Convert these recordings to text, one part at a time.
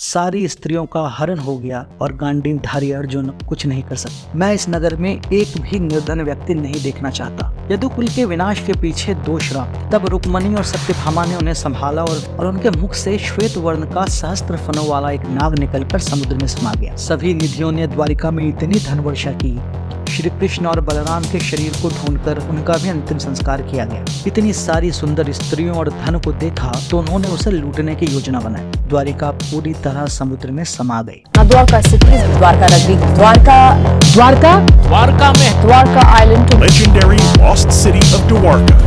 सारी स्त्रियों का हरण हो गया और गांडीवधारी अर्जुन कुछ नहीं कर सकता। मैं इस नगर में एक भी निर्धन व्यक्ति नहीं देखना चाहता। यदुकुल के विनाश के पीछे 2 श्राप। तब रुक्मणी और सत्यभामा ने उन्हें संभाला और उनके मुख से श्वेत वर्ण का सहस्त्र फनों वाला एक नाग निकलकर समुद्र में समा गया। सभी निधियों ने द्वारिका में इतनी धन वर्षा की, श्री कृष्ण और बलराम के शरीर को ढूंढकर उनका भी अंतिम संस्कार किया गया। इतनी सारी सुंदर स्त्रियों और धन को देखा तो उन्होंने उसे लूटने की योजना बनाई। द्वारिका पूरी तरह समुद्र में समा गई। द्वारका सिटी, द्वारका नगरी, Dwarka island, legendary lost city of Dwarka,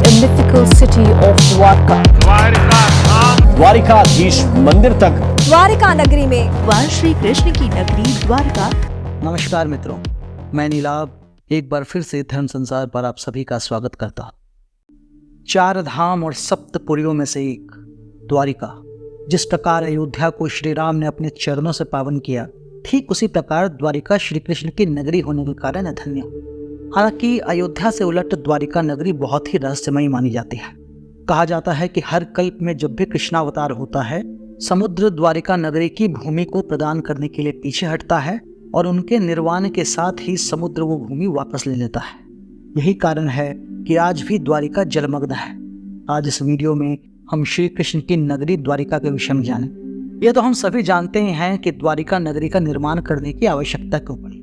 a mythical city of Dwarka, Dwarkadhish मंदिर तक, द्वारिका नगरी में भगवान श्री कृष्ण की नगरी द्वारका। नमस्कार मित्रों, मैं नीलाभ एक बार फिर से धर्म संसार पर आप सभी का स्वागत करता हूँ। 4 धाम और 7 पुरियों में से एक द्वारिका। जिस प्रकार अयोध्या को श्री राम ने अपने चरणों से पावन किया, ठीक उसी प्रकार द्वारिका श्री कृष्ण की नगरी होने के कारण धन्य। हालांकि अयोध्या से उलट द्वारिका नगरी बहुत ही रहस्यमयी मानी जाती है। कहा जाता है कि हर कल्प में जब भी कृष्णावतार होता है, समुद्र द्वारिका नगरी की भूमि को प्रदान करने के लिए पीछे हटता है और उनके निर्वाण के साथ ही समुद्र वो भूमि वापस ले लेता है। यही कारण है कि आज भी द्वारिका जलमग्न है। आज इस वीडियो में हम श्री कृष्ण की नगरी द्वारिका के विषय में जानें। यह तो हम सभी जानते ही हैं कि द्वारिका नगरी का निर्माण करने की आवश्यकता क्यों पड़ी।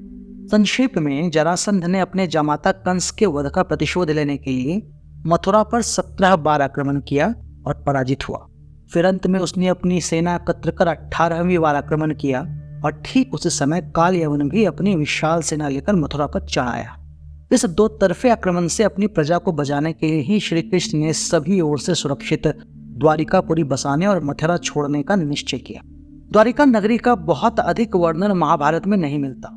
संक्षेप में, जरासंध ने अपने जामाता कंस के वध का प्रतिशोध लेने के लिए मथुरा पर 17 बार आक्रमण किया और पराजित हुआ। फिर अंत में उसने अपनी सेना एकत्र कर 18वीं बार आक्रमण किया और ठीक उसी समय काल यवन भी अपनी विशाल सेना लेकर मथुरा पर चढ़ आया। इस 2 तरफे आक्रमण से अपनी प्रजा को बचाने के लिए ही श्री कृष्ण ने सभी ओर से सुरक्षित द्वारिकापुरी बसाने और मथुरा छोड़ने का निश्चय किया। द्वारिका नगरी का बहुत अधिक वर्णन महाभारत में नहीं मिलता।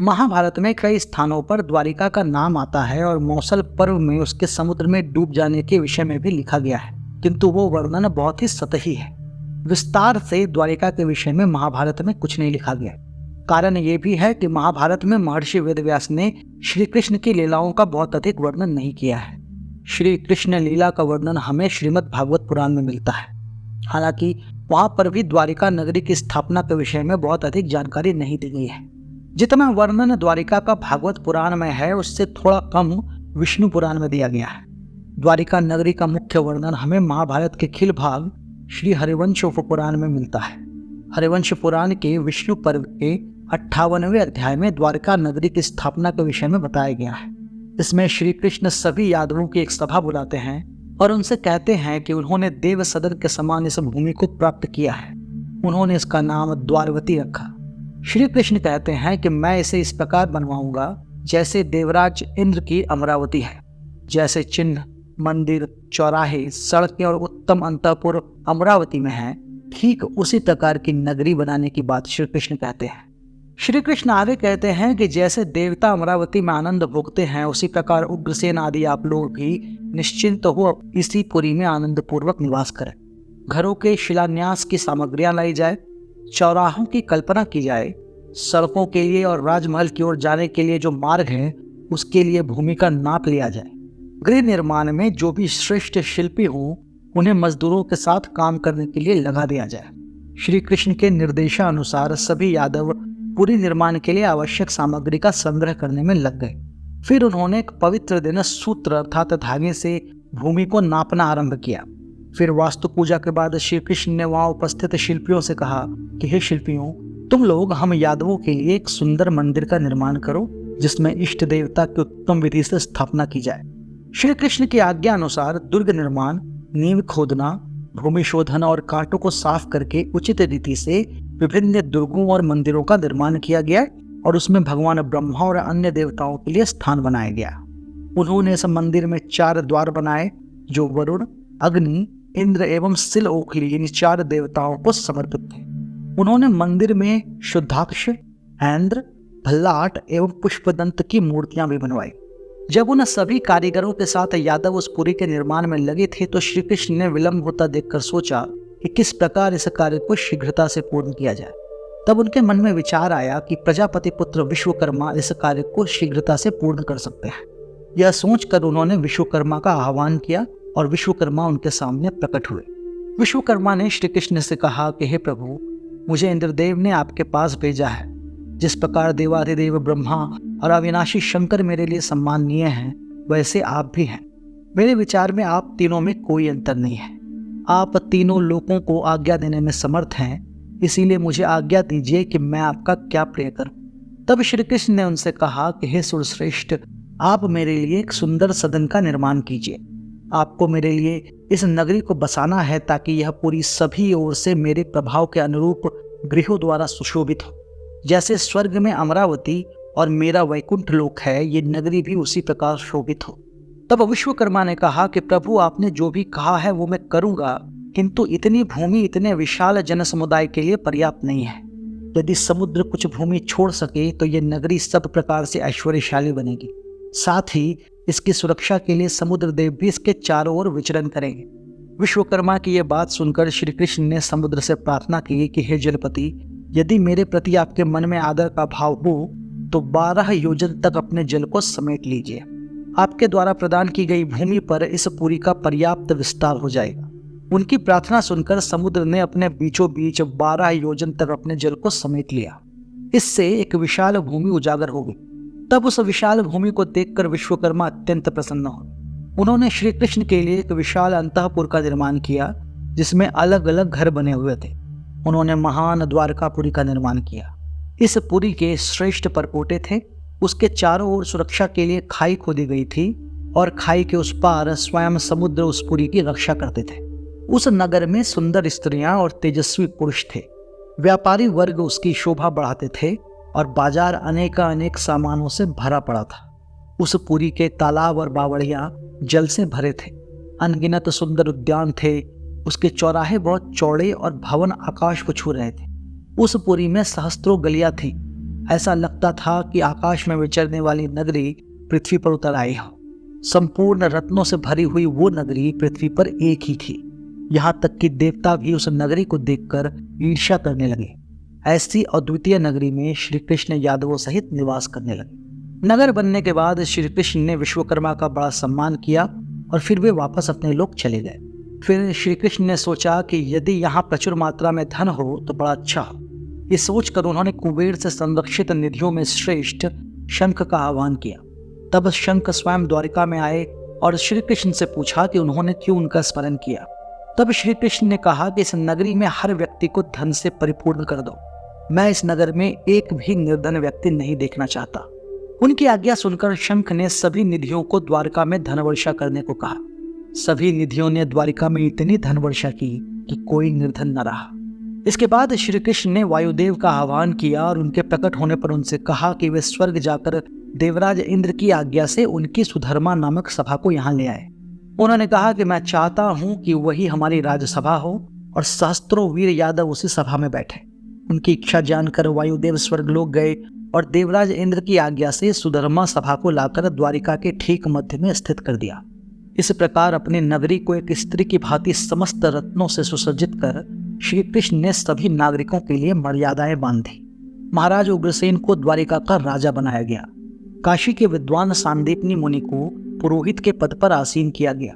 महाभारत में कई स्थानों पर द्वारिका का नाम आता है और मौसल पर्व में उसके समुद्र में डूब जाने के विषय में भी लिखा गया है, किंतु वो वर्णन बहुत ही सतही है। विस्तार से द्वारिका के विषय में महाभारत में कुछ नहीं लिखा गया। कारण ये भी है कि महाभारत में महर्षि वेदव्यास ने श्री कृष्ण की लीलाओं का बहुत अधिक वर्णन नहीं किया है। श्री कृष्ण लीला का वर्णन हमें श्रीमद् भागवत पुराण में मिलता है। हालांकि वहां पर भी द्वारिका नगरी की स्थापना के विषय में बहुत अधिक जानकारी नहीं दी गई है। जितना वर्णन द्वारिका का भागवत पुराण में है, उससे थोड़ा कम विष्णु पुराण में दिया गया है। द्वारिका नगरी का मुख्य वर्णन हमें महाभारत के खिल भाग श्री हरिवंश उपपुराण में मिलता है। हरिवंश पुराण के विष्णु पर्व के 58वें अध्याय में द्वारिका नगरी की स्थापना के विषय में बताया गया है। इसमें श्री कृष्ण सभी यादवों की एक सभा बुलाते हैं और उनसे कहते हैं कि उन्होंने देव सदन के समान इस भूमि को प्राप्त किया है। उन्होंने इसका नाम द्वारवती रखा। श्री कृष्ण कहते हैं कि मैं इसे इस प्रकार बनवाऊंगा जैसे देवराज इंद्र की अमरावती है। जैसे चिन्ह, मंदिर, चौराहे, सड़कें और उत्तम अंतःपुर अमरावती में हैं, ठीक उसी प्रकार की नगरी बनाने की बात श्री कृष्ण कहते हैं। श्री कृष्ण आगे कहते हैं कि जैसे देवता अमरावती में आनंद भोगते हैं, उसी प्रकार उग्रसेन आदि आप लोग भी निश्चिंत हो इसी पुरी में आनंद पूर्वक निवास करें। घरों के शिलान्यास की सामग्रियां लाई जाए, चौराहों की कल्पना की जाए, सड़कों के लिए और राजमहल की ओर जाने के लिए जो मार्ग है उसके लिए भूमि का नाप लिया जाए। गृह निर्माण में जो भी श्रेष्ठ शिल्पी हों, उन्हें मजदूरों के साथ काम करने के लिए लगा दिया जाए। श्री कृष्ण के निर्देशानुसार सभी यादव पुरी निर्माण के लिए आवश्यक सामग्री का संग्रह करने में लग गए। फिर उन्होंने एक पवित्र दिन सूत्र अर्थात धागे से भूमि को नापना आरंभ किया। फिर वास्तु पूजा के बाद श्री कृष्ण ने वहां उपस्थित शिल्पियों से कहा कि हे शिल्पियों, तुम लोग हम यादवों के लिए एक सुंदर मंदिर का निर्माण करो जिसमें इष्ट देवता की उत्तम विधि से स्थापना की जाए। श्री कृष्ण की आज्ञा अनुसार दुर्ग निर्माण, नींव खोदना, भूमि शोधन और कांटों को साफ करके उचित रीति से विभिन्न दुर्गों और मंदिरों का निर्माण किया गया और उसमें भगवान ब्रह्मा और अन्य देवताओं के लिए स्थान बनाया गया। उन्होंने इस मंदिर में 4 द्वार बनाए जो वरुण, अग्नि, इंद्र एवं सिल ओखली इन 4 देवताओं को समर्पित थे। उन्होंने मंदिर में शुद्धाक्ष, ऐन्द्र, भल्लाट एवं पुष्पदंत की मूर्तियां भी बनवाई। जब उन सभी कारीगरों के साथ यादव उस पुरी के निर्माण में लगे थे तो श्री कृष्ण ने विलंब होता देखकर सोचा कि किस प्रकार इस कार्य को शीघ्रता से पूर्ण किया जाए। तब उनके मन में विचार आया कि प्रजापति पुत्र विश्वकर्मा इस कार्य को शीघ्रता से पूर्ण कर सकते हैं। यह सोचकर उन्होंने विश्वकर्मा का आह्वान किया और विश्वकर्मा उनके सामने प्रकट हुए। विश्वकर्मा ने श्री कृष्ण से कहा कि हे प्रभु, मुझे इंद्रदेव ने आपके पास भेजा है। जिस प्रकार देवाधिदेव ब्रह्मा और अविनाशी शंकर मेरे लिए सम्माननीय हैं, वैसे आप भी हैं। मेरे विचार में आप तीनों में कोई अंतर नहीं है। आप तीनों लोगों को आज्ञा देने में समर्थ हैं, इसीलिए मुझे आज्ञा दीजिए कि मैं आपका क्या प्रिय करूं। तब श्री कृष्ण ने उनसे कहा कि हे सुरश्रेष्ठ, आप मेरे लिए एक सुंदर सदन का निर्माण कीजिए। आपको मेरे लिए इस नगरी को बसाना है ताकि यह पूरी सभी ओर से मेरे प्रभाव के अनुरूप गृहों द्वारा सुशोभित हो। जैसे स्वर्ग में अमरावती और मेरा वैकुंठ लोक है, ये नगरी भी उसी प्रकार शोभित हो। तब विश्वकर्मा ने कहा कि प्रभु, आपने जो भी कहा है वो मैं करूंगा, किंतु इतनी भूमि इतने विशाल जन समुदाय के लिए पर्याप्त नहीं है। यदि समुद्र कुछ भूमि छोड़ सके तो ये नगरी सब प्रकार से ऐश्वर्यशाली बनेगी। साथ ही इसकी सुरक्षा के लिए समुद्र देव भी इसके चारों ओर विचरण करेंगे। विश्वकर्मा की यह बात सुनकर श्री कृष्ण ने समुद्र से प्रार्थना की कि हे जलपति, यदि मेरे प्रति आपके मन में आदर का भाव हो तो 12 योजन तक अपने जल को समेट लीजिए। आपके द्वारा प्रदान की गई भूमि पर इस पुरी का पर्याप्त विस्तार हो जाएगा। उनकी प्रार्थना सुनकर समुद्र ने अपने बीचों बीच 12 योजन तक अपने जल को समेट लिया। इससे एक विशाल भूमि उजागर हो गई। तब उस विशाल भूमि को देखकर विश्वकर्मा अत्यंत प्रसन्न हुए। उन्होंने श्री कृष्ण के लिए एक विशाल अंतःपुर का निर्माण किया, जिसमें अलग अलग घर बने हुए थे। उन्होंने महान द्वारकापुरी का निर्माण किया। इस पुरी के श्रेष्ठ परकोटे थे। उसके चारों ओर सुरक्षा के लिए खाई खोदी गई थी और खाई के उस पार स्वयं समुद्र उस पुरी की रक्षा करते थे। उस नगर में सुंदर स्त्रियां और तेजस्वी पुरुष थे। व्यापारी वर्ग उसकी शोभा बढ़ाते थे और बाजार अनेक सामानों से भरा पड़ा था। उस पुरी के तालाब और बावड़ियां जल से भरे थे। अनगिनत सुंदर उद्यान थे। उसके चौराहे बहुत चौड़े और भवन आकाश को छू रहे थे। उस पुरी में सहस्त्रों गलियां थी। ऐसा लगता था कि आकाश में विचरने वाली नगरी पृथ्वी पर उतर आई हो। संपूर्ण रत्नों से भरी हुई वो नगरी पृथ्वी पर एक ही थी। यहाँ तक कि देवता भी उस नगरी को देखकर ईर्ष्या करने लगे। ऐसी अद्वितीय नगरी में श्री कृष्ण यादवों सहित निवास करने लगे। नगर बनने के बाद श्री कृष्ण ने विश्वकर्मा का बड़ा सम्मान किया और फिर वे वापस अपने लोक चले गए। फिर श्री कृष्ण ने सोचा कि यदि यहाँ प्रचुर मात्रा में धन हो तो बड़ा अच्छा हो। ये सोचकर उन्होंने कुबेर से संरक्षित निधियों में श्रेष्ठ शंख का आह्वान किया। तब शंख स्वयं द्वारिका में आए और श्री कृष्ण से पूछा कि उन्होंने क्यों उनका स्मरण किया। तब श्री कृष्ण ने कहा कि इस नगरी में हर व्यक्ति को धन से परिपूर्ण कर दो। मैं इस नगर में एक भी निर्धन व्यक्ति नहीं देखना चाहता। उनकी आज्ञा सुनकर शंख ने सभी निधियों को द्वारका में धन वर्षा करने को कहा। सभी निधियों ने द्वारिका में इतनी धन वर्षा की कि कोई निर्धन न रहा। इसके बाद श्री कृष्ण ने वायुदेव का आह्वान किया और उनके प्रकट होने पर उनसे कहा कि वे स्वर्ग जाकर देवराज इंद्र की आज्ञा से उनकी सुधर्मा नामक सभा को यहाँ ले आए। उन्होंने कहा कि मैं चाहता हूँ कि वही हमारी राजसभा हो और सहस्त्रों वीर यादव उसी सभा में बैठे। उनकी इच्छा जानकर वायुदेव स्वर्गलोक गए और देवराज इंद्र की आज्ञा से सुधर्मा सभा को लाकर द्वारिका के ठीक मध्य में स्थित कर दिया। इस प्रकार अपनी नगरी को एक स्त्री की भांति समस्त रत्नों से सुसज्जित कर श्री कृष्ण ने सभी नागरिकों के लिए मर्यादाएं बांधी। महाराज उग्रसेन को द्वारिका का राजा बनाया गया। काशी के विद्वान सांदीपनी मुनि को पुरोहित के पद पर आसीन किया गया।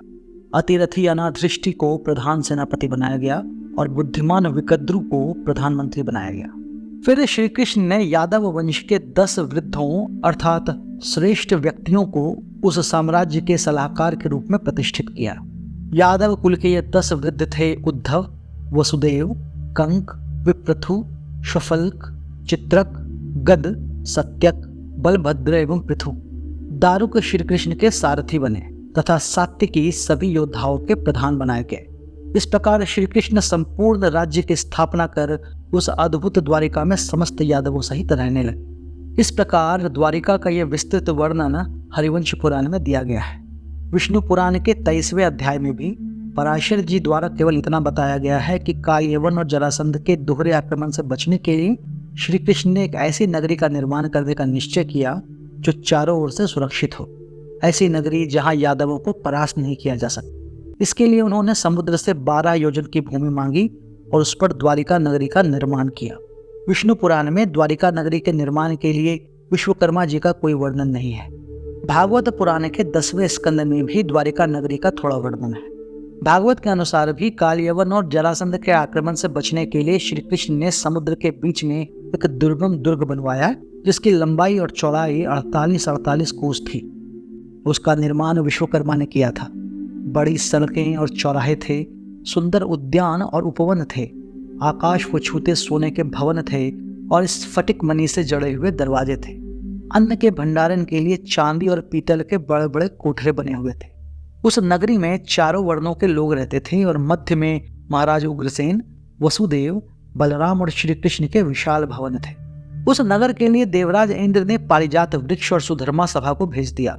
अतिरथी अनाधृष्टि को प्रधान सेनापति बनाया गया और बुद्धिमान विकद्रु को प्रधानमंत्री बनाया गया। फिर श्री कृष्ण ने यादव वंश के 10 वृद्धों अर्थात श्रेष्ठ व्यक्तियों को उस साम्राज्य के सलाहकार के रूप में प्रतिष्ठित किया। यादव कुल के ये 10 वृद्ध थे उद्धव, वसुदेव, कंक, विप्रथु, शफल्क, चित्रक, गद, सत्यक, बलभद्र एवं पृथु। दारुक श्री कृष्ण के सारथी बने तथा सात्विकी सभी योद्धाओं के प्रधान बनाए गए। इस प्रकार श्री कृष्ण संपूर्ण राज्य की स्थापना कर उस अद्भुत द्वारिका में समस्त यादवों सहित रहने लगे। इस प्रकार द्वारिका का यह विस्तृत वर्णन हरिवंश पुराण में दिया गया है। विष्णु पुराण के 23वें अध्याय में भी पराशर जी द्वारा केवल इतना बताया गया है कि कायवन और जरासंध के दोहरे आक्रमण से बचने के लिए श्री कृष्ण ने एक ऐसी नगरी का निर्माण करने का निश्चय किया जो चारों ओर से सुरक्षित हो। ऐसी नगरी जहां यादवों को परास्त नहीं किया जा सकता। इसके लिए उन्होंने समुद्र से 12 योजन की भूमि मांगी और उस पर द्वारिका नगरी का निर्माण किया। विष्णु पुराण में द्वारिका नगरी के निर्माण के लिए विश्वकर्मा जी का कोई वर्णन नहीं है। भागवत पुराण के 10वें स्कंद में भी द्वारिका नगरी का थोड़ा वर्णन है। भागवत के अनुसार भी कालयवन और जरासंध के आक्रमण से बचने के लिए श्री कृष्ण ने समुद्र के बीच में एक दुर्गम दुर्ग बनवाया, जिसकी लंबाई और चौड़ाई 48 कोस थी। उसका निर्माण विश्वकर्मा ने किया था। बड़ी सड़कें और चौराहे थे, सुंदर उद्यान और उपवन थे, आकाश को छूते सोने के भवन थे और स्फटिक मणि से जड़े हुए दरवाजे थे। अन्न के भंडारण के लिए चांदी और पीतल के बड़े बड़े कोठरे बने हुए थे। उस नगरी में चारों वर्णों के लोग रहते थे और मध्य में महाराज उग्रसेन, वसुदेव, बलराम और श्री कृष्ण के विशाल भवन थे। उस नगर के लिए देवराज इंद्र ने पारिजात वृक्ष और सुधर्मा सभा को भेज दिया।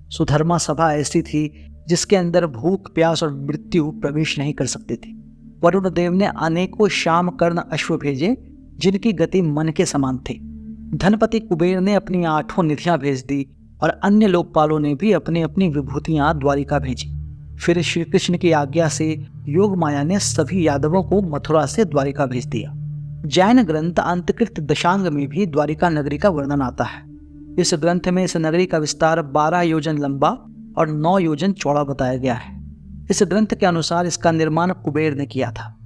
सुधर्मा सभा ऐसी थी जिसके अंदर भूख, प्यास और मृत्यु प्रवेश नहीं कर सकती थी। वरुण देव ने अनेकों श्याम कर्ण अश्व भेजे जिनकी गति मन के समान थी। धनपति कुबेर ने अपनी 8 निधियां भेज दी और अन्य लोकपालों ने भी अपनी अपनी विभूतियां द्वारिका भेजी। फिर श्री कृष्ण की आज्ञा से योग माया ने सभी यादवों को मथुरा से द्वारिका भेज दिया। जैन ग्रंथ अंतकृत दशांग में भी द्वारिका नगरी का वर्णन आता है। इस ग्रंथ में इस नगरी का विस्तार 12 योजन लंबा और 9 योजन चौड़ा बताया गया है। इस ग्रंथ के अनुसार इसका निर्माण कुबेर ने किया था।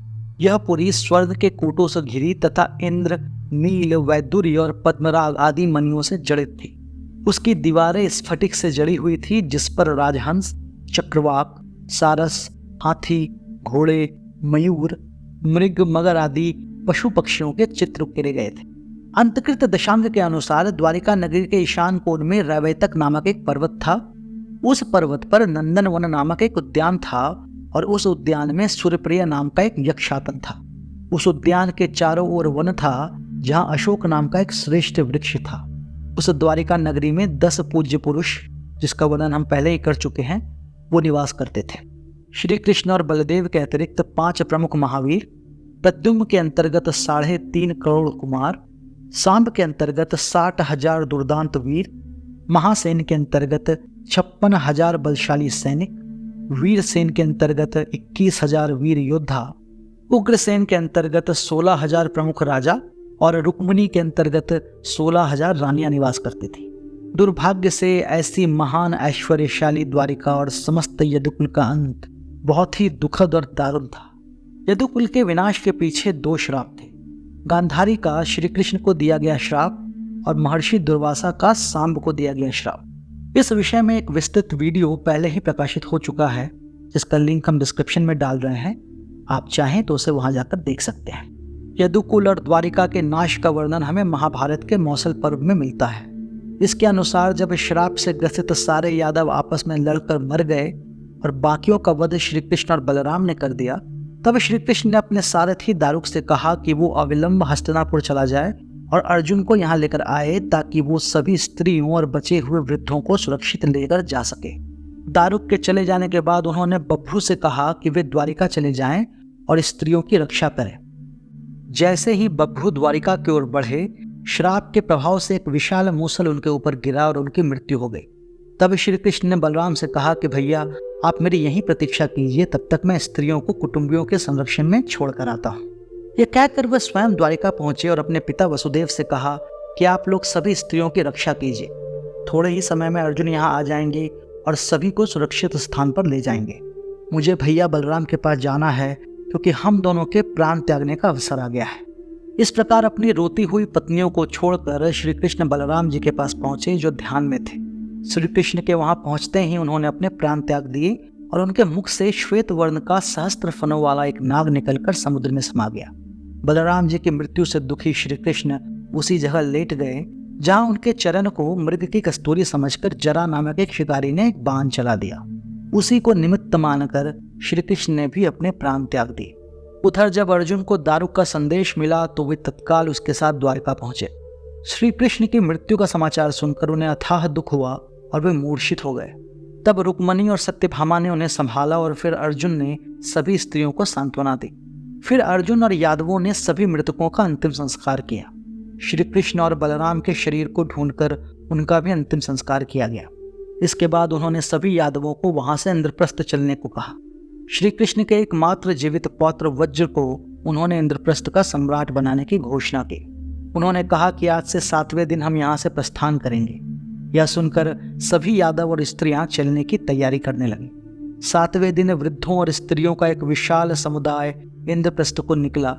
यह पुरी स्वर्ण के कूटों से घिरी तथा इंद्र, नील, वैदुर्य और पद्मराग आदि मणियों से जड़ित थी। उसकी दीवारें स्फटिक से जड़ी हुई थी, जिस पर राजहंस, चक्रवाक, सारस, हाथी, घोड़े, मयूर, मृग, मगर आदि पशु पक्षियों के चित्र उकेरे गए थे। अंतकृत दशांग के अनुसार द्वारिका नगरी के ईशान कोण में रवैतक नामक एक पर्वत था। उस पर्वत पर नंदनवन नामक एक उद्यान था और उस उद्यान में सूर्यप्रिय नाम का एक यक्षातन था। उस उद्यान के चारों ओर वन था जहां अशोक नाम का एक श्रेष्ठ वृक्ष था। उस द्वारिका नगरी में 10 पूज्य पुरुष, जिसका वर्णन हम पहले ही कर चुके हैं, वो निवास करते थे। श्री कृष्ण और बलदेव के अतिरिक्त 5 प्रमुख महावीर, प्रद्युम्न के अंतर्गत 3.5 करोड़ कुमार, सांब के अंतर्गत 60,000 दुर्दांत वीर, महासेन के अंतर्गत 56,000 बलशाली सैनिक, वीरसेन के अंतर्गत 21,000 वीर योद्धा, उग्रसेन के अंतर्गत 16,000 प्रमुख राजा और रुक्मिणी के अंतर्गत 16,000 रानियां निवास करती थी। दुर्भाग्य से ऐसी महान ऐश्वर्यशाली द्वारिका और समस्त यदुकुल का अंत बहुत ही दुखद और दारुण था। यदुकुल के विनाश के पीछे 2 श्राप थे। गांधारी का श्री कृष्ण को दिया गया श्राप और महर्षि दुर्वासा का सांब को दिया गया श्राप। इस विषय में एक विस्तृत वीडियो पहले ही प्रकाशित हो चुका है, जिसका लिंक हम डिस्क्रिप्शन में डाल रहे हैं। आप चाहें तो उसे वहां जाकर देख सकते हैं। यदुकुल और द्वारिका के नाश का वर्णन हमें महाभारत के मौसल पर्व में मिलता है। इसके अनुसार जब श्राप से ग्रसित सारे यादव आपस में लड़कर मर गए और बाकियों का वध श्री कृष्ण और बलराम ने कर दिया, तब श्री कृष्ण ने अपने सारथी दारुक से कहा कि वो अविलंब हस्तिनापुर चला जाए और अर्जुन को यहाँ लेकर आए ताकि वो सभी स्त्रियों और बचे हुए वृद्धों को सुरक्षित लेकर जा सके। दारुक के चले जाने के बाद उन्होंने बभ्रू से कहा कि वे द्वारिका चले जाएं और स्त्रियों की रक्षा करें। जैसे ही बभ्रू द्वारिका की ओर बढ़े, श्राप के प्रभाव से एक विशाल मूसल उनके ऊपर गिरा और उनकी मृत्यु हो गई। तब श्री कृष्ण ने बलराम से कहा कि भैया आप मेरी यहीं प्रतीक्षा कीजिए, तब तक मैं स्त्रियों को कुटुंबियों के संरक्षण में छोड़कर आता हूँ। यह कहकर वह स्वयं द्वारिका पहुंचे और अपने पिता वसुदेव से कहा कि आप लोग सभी स्त्रियों की रक्षा कीजिए। थोड़े ही समय में अर्जुन यहाँ आ जाएंगे और सभी को सुरक्षित स्थान पर ले जाएंगे। मुझे भैया बलराम के पास जाना है क्योंकि हम दोनों के प्राण त्यागने का अवसर आ गया है। इस प्रकार अपनी रोती हुई पत्नियों को छोड़कर श्री कृष्ण बलराम जी के पास पहुंचे, जो ध्यान में थे। श्री कृष्ण के वहां पहुंचते ही उन्होंने अपने प्राण त्याग दिए और उनके मुख से श्वेत वर्ण का सहस्त्र फनों वाला एक नाग निकलकर समुद्र में समा गया। बलराम जी की मृत्यु से दुखी श्री कृष्ण उसी जगह लेट गए जहां उनके चरण को मृग की कस्तूरी समझकर जरा नामक एक शिकारी ने एक बाण चला दिया। उसी को निमित्त मानकर श्री कृष्ण ने भी अपने प्राण त्याग दिए। उधर जब अर्जुन को दारुक का संदेश मिला तो वे तत्काल उसके साथ द्वारिका पहुंचे। श्री कृष्ण की मृत्यु का समाचार सुनकर उन्हें अथाह दुख हुआ और वे मूर्छित हो गए। तब रुक्मिणी और सत्यभामा ने उन्हें संभाला और फिर अर्जुन ने सभी स्त्रियों को सांत्वना दी। फिर अर्जुन और यादवों ने सभी मृतकों का अंतिम संस्कार किया। श्री कृष्ण और बलराम के शरीर को ढूंढकर उनका भी अंतिम संस्कार किया गया। इसके बाद उन्होंने सभी यादवों को वहां से इंद्रप्रस्थ चलने को कहा। श्री कृष्ण के एकमात्र जीवित पौत्र वज्र को उन्होंने इंद्रप्रस्थ का सम्राट बनाने की घोषणा की। उन्होंने कहा कि आज से 7वें दिन हम यहाँ से प्रस्थान करेंगे। यह सुनकर सभी यादव और स्त्रियां चलने की तैयारी करने लगी। 7वें दिन वृद्धों और स्त्रियों का एक विशाल समुदाय इंद्रप्रस्थ को निकला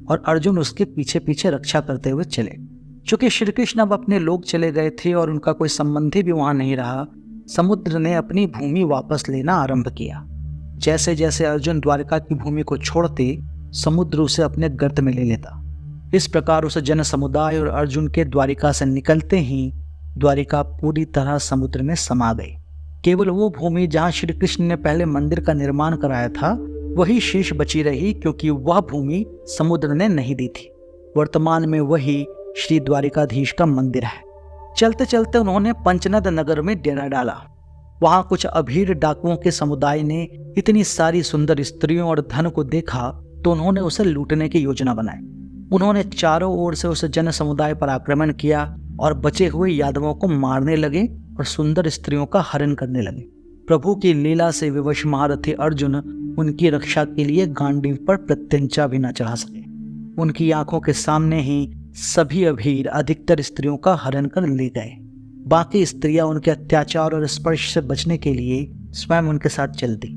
और अर्जुन उसके पीछे पीछे रक्षा करते हुए चले। चूंकि श्री कृष्ण अब अपने लोग चले गए थे और उनका कोई संबंधी भी वहां नहीं रहा, समुद्र ने अपनी भूमि वापस लेना आरंभ किया। जैसे जैसे अर्जुन द्वारिका की भूमि को छोड़ते, समुद्र उसे अपने गर्त में ले लेता। इस प्रकार उस जन समुदाय और अर्जुन के द्वारिका से निकलते ही द्वारिका पूरी तरह समुद्र में समा गई। केवल वो भूमि जहां श्री कृष्ण ने पहले मंदिर का निर्माण कराया था वही शेष बची रही, क्योंकि वह भूमि समुद्र ने नहीं दी थी। वर्तमान में वही श्री द्वारिकाधीश का मंदिर है। चलते चलते उन्होंने पंचनद नगर में डेरा डाला। वहां कुछ अभीर डाकुओं के समुदाय ने इतनी सारी सुंदर स्त्रियों और धन को देखा तो उन्होंने उसे लूटने की योजना बनाई। उन्होंने चारों ओर से उस जन समुदाय पर आक्रमण किया और बचे हुए यादवों को मारने लगे और सुंदर स्त्रियों का हरण करने लगे। प्रभु की लीला से विवश महारथी अर्जुन उनकी रक्षा के लिए गांडीव पर प्रत्यंचा भी न चढ़ा सके। उनकी आंखों के सामने ही सभी अभीर अधिकतर स्त्रियों का हरण कर ले गए। बाकी स्त्रियां उनके अत्याचार और स्पर्श से बचने के लिए स्वयं उनके साथ चल दी।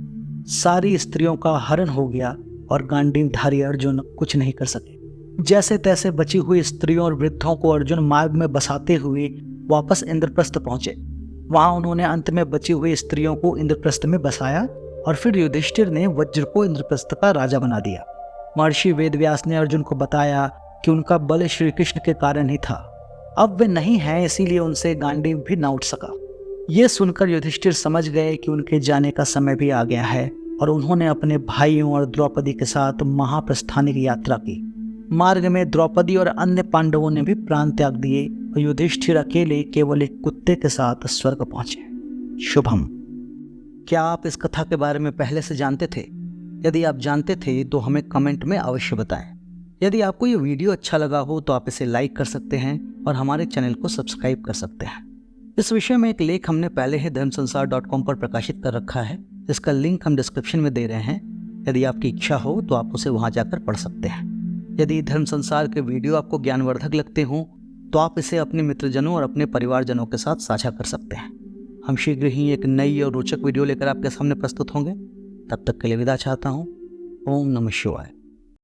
सारी स्त्रियों का हरण हो गया और गांडीवधारी अर्जुन कुछ नहीं कर सके। जैसे तैसे बची हुई स्त्रियों और वृद्धों को अर्जुन मार्ग में बसाते हुए वापस इंद्रप्रस्थ पहुंचे। वहां उन्होंने अंत में बची हुई स्त्रियों को इंद्रप्रस्थ में बसाया और फिर युधिष्ठिर ने वज्र को इंद्रप्रस्थ का राजा बना दिया। महर्षि वेदव्यास ने अर्जुन को बताया कि उनका बल श्री कृष्ण के कारण ही था। अब वे नहीं हैं, इसीलिए उनसे गांडीव भी न उठ सका। ये सुनकर युधिष्ठिर समझ गए कि उनके जाने का समय भी आ गया है और उन्होंने अपने भाइयों और द्रौपदी के साथ महाप्रस्थान की यात्रा की। मार्ग में द्रौपदी और अन्य पांडवों ने भी प्राण त्याग दिए और युधिष्ठिर अकेले केवल एक कुत्ते के साथ स्वर्ग पहुंचे। शुभम। क्या आप इस कथा के बारे में पहले से जानते थे? यदि आप जानते थे तो हमें कमेंट में अवश्य बताएं। यदि आपको ये वीडियो अच्छा लगा हो तो आप इसे लाइक कर सकते हैं और हमारे चैनल को सब्सक्राइब कर सकते हैं। इस विषय में एक लेख हमने पहले ही धर्मसंसार.com पर प्रकाशित कर रखा है, जिसका लिंक हम डिस्क्रिप्शन में दे रहे हैं। यदि आपकी इच्छा हो तो आप उसे वहां जाकर पढ़ सकते हैं। यदि धर्म संसार के वीडियो आपको ज्ञानवर्धक लगते हों तो आप इसे अपने मित्रजनों और अपने परिवारजनों के साथ साझा कर सकते हैं। हम शीघ्र ही एक नई और रोचक वीडियो लेकर आपके सामने प्रस्तुत होंगे। तब तक के लिए विदा चाहता हूँ। ओम नमः शिवाय।